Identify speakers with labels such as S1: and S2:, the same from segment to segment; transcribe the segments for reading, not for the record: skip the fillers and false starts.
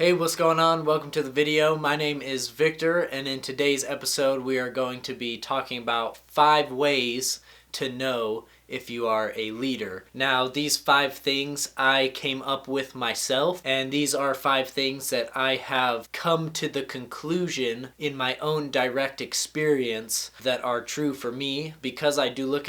S1: Hey, what's going on? Welcome to the video. My name is Victor, and in today's episode we are going to be talking about 5 ways to know if you are a leader. Now, these 5 things I came up with myself, and these are 5 things that I have come to the conclusion in my own direct experience that are true for me. Because I do look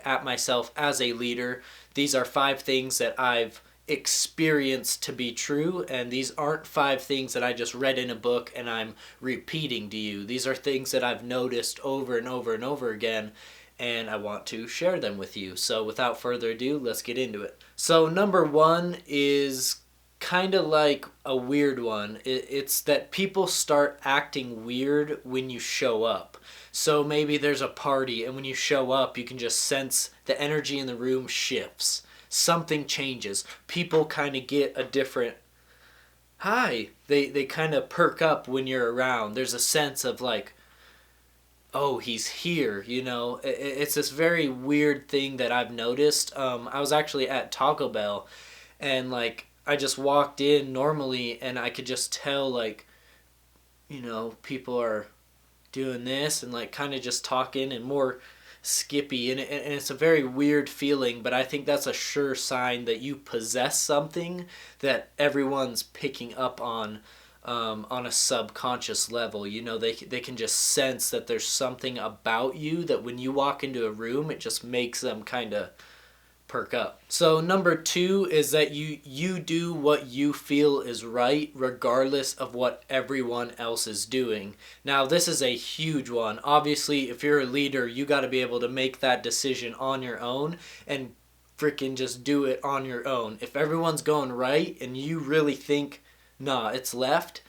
S1: at myself as a leader, these are 5 things that I've experienced to be true, and these aren't 5 things that I just read in a book and I'm repeating to you. These are things that I've noticed over and over and over again, and I want to share them with you. So without further ado, let's get into it. So number 1 is kind of like a weird one. It's that people start acting weird when you show up. So maybe there's a party, and when you show up, you can just sense the energy in the room shifts. Something changes. People kind of get a different hi. They kind of perk up when you're around. There's a sense of like, oh, he's here, you know. It's this very weird thing that I've noticed. I was actually at Taco Bell, and like I just walked in normally, and I could just tell, like, you know, people are doing this and like kind of just talking and more skippy, and it's a very weird feeling, but I think that's a sure sign that you possess something that everyone's picking up on a subconscious level. You know, they can just sense that there's something about you that when you walk into a room, it just makes them kind of perk up. So number 2 is that you do what you feel is right regardless of what everyone else is doing. Now this is a huge one. Obviously, if you're a leader, you got to be able to make that decision on your own and freaking just do it on your own. If everyone's going right and you really think, nah, it's left,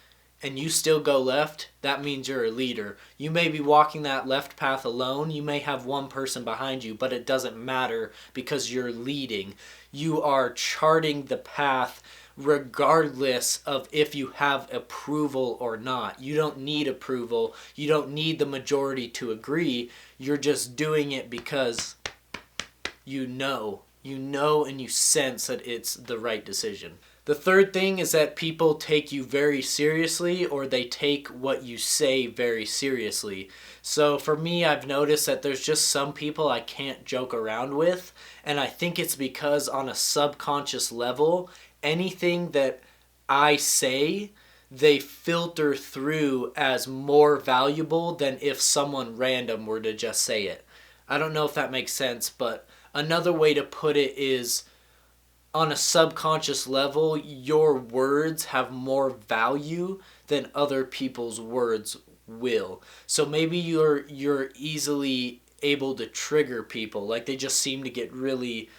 S1: and you still go left, that means you're a leader. You may be walking that left path alone. You may have one person behind you, but it doesn't matter because you're leading. You are charting the path regardless of if you have approval or not. You don't need approval. You don't need the majority to agree. You're just doing it because you know. You know and you sense that it's the right decision. The third thing is that people take you very seriously, or they take what you say very seriously. So for me, I've noticed that there's just some people I can't joke around with, and I think it's because on a subconscious level, anything that I say, they filter through as more valuable than if someone random were to just say it. I don't know if that makes sense, but another way to put it is, on a subconscious level, your words have more value than other people's words will. So maybe you're easily able to trigger people. Like they just seem to get really,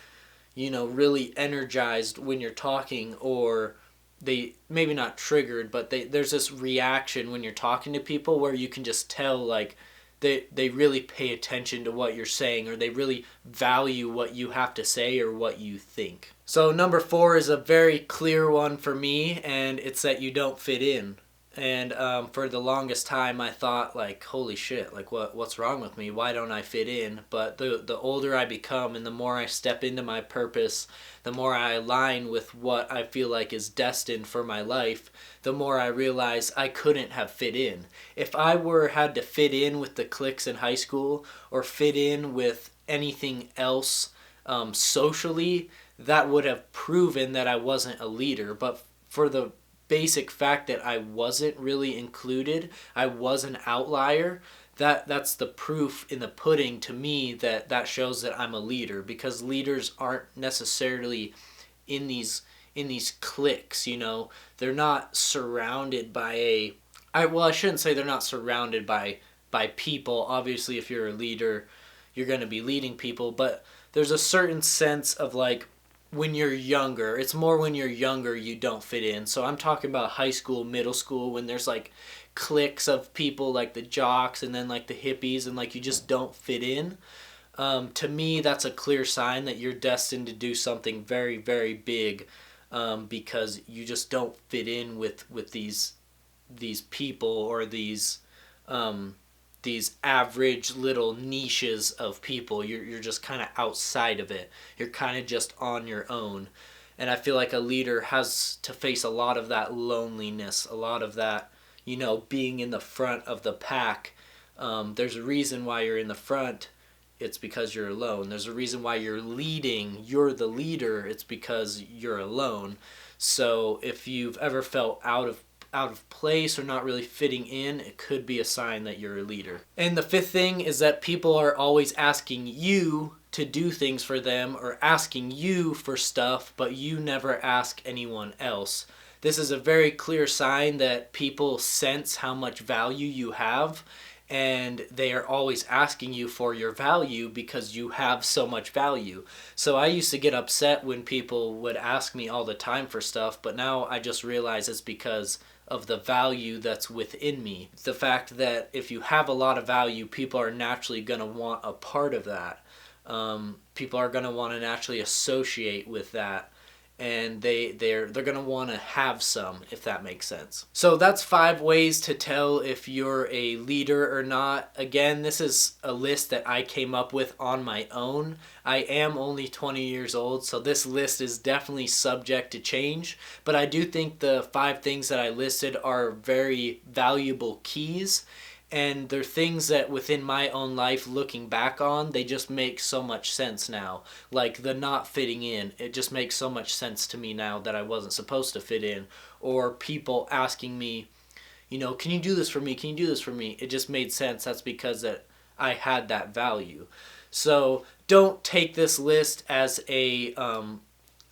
S1: really energized when you're talking, or they maybe not triggered, but there's this reaction when you're talking to people where you can just tell, like, they really pay attention to what you're saying, or they really value what you have to say or what you think. So number 4 is a very clear one for me, and it's that you don't fit in. And for the longest time I thought, like, holy shit, like what's wrong with me? Why don't I fit in? But the older I become and the more I step into my purpose, the more I align with what I feel like is destined for my life, the more I realize I couldn't have fit in. If I had to fit in with the cliques in high school or fit in with anything else socially, that would have proven that I wasn't a leader. But for the basic fact that I wasn't really included, I was an outlier, that's the proof in the pudding to me that shows that I'm a leader, because leaders aren't necessarily in these cliques, you know. They're not surrounded by I shouldn't say they're not surrounded by people. Obviously, if you're a leader, you're going to be leading people, but there's a certain sense of, like, when you're younger, it's more when you're younger you don't fit in. So I'm talking about high school, middle school, when there's like cliques of people, like the jocks and then like the hippies, and like you just don't fit in. To me, that's a clear sign that you're destined to do something very, very big, because you just don't fit in with these people, or these average little niches of people. You're just kind of outside of it. You're kind of just on your own. And I feel like a leader has to face a lot of that loneliness, a lot of that, being in the front of the pack. There's a reason why you're in the front. It's because you're alone. There's a reason why you're leading. You're the leader. It's because you're alone. So if you've ever felt out of place or not really fitting in, it could be a sign that you're a leader. And the fifth thing is that people are always asking you to do things for them or asking you for stuff, but you never ask anyone else. This is a very clear sign that people sense how much value you have, and they are always asking you for your value because you have so much value. So I used to get upset when people would ask me all the time for stuff, but now I just realize it's because of the value that's within me. The fact that if you have a lot of value, people are naturally going to want a part of that. People are going to want to naturally associate with that, and they're going to want to have some, if that makes sense. So that's 5 ways to tell if you're a leader or not. Again, this is a list that I came up with on my own. I am only 20 years old, so this list is definitely subject to change, but I do think the 5 things that I listed are very valuable keys. And they're things that within my own life, looking back on, they just make so much sense now. Like the not fitting in, it just makes so much sense to me now that I wasn't supposed to fit in. Or people asking me, can you do this for me? Can you do this for me? It just made sense. That's because that I had that value. So don't take this list as a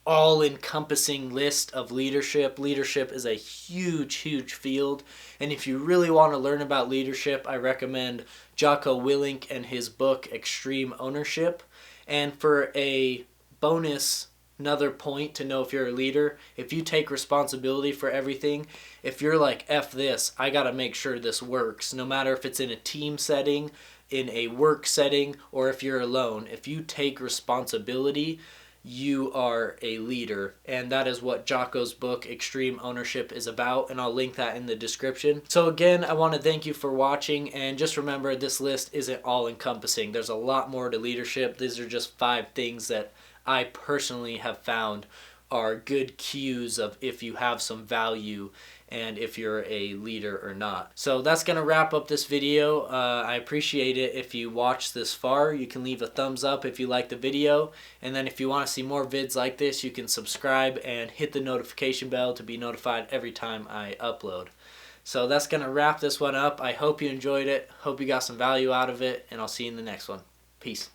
S1: all-encompassing list of leadership. Leadership is a huge, huge field. And if you really want to learn about leadership, I recommend Jocko Willink and his book, Extreme Ownership. And for a bonus, another point to know if you're a leader, if you take responsibility for everything, if you're like, F this, I got to make sure this works, no matter if it's in a team setting, in a work setting, or if you're alone, if you take responsibility, you are a leader. And that is what Jocko's book Extreme Ownership is about, and I'll link that in the description. So again, I want to thank you for watching, and just remember, this list isn't all encompassing. There's a lot more to leadership. These are just 5 things that I personally have found are good cues of if you have some value and if you're a leader or not. So that's going to wrap up this video. I appreciate it if you watched this far. You can leave a thumbs up if you like the video, and then if you want to see more vids like this, you can subscribe and hit the notification bell to be notified every time I upload. So that's going to wrap this one up. I hope you enjoyed it. Hope you got some value out of it, and I'll see you in the next one. Peace.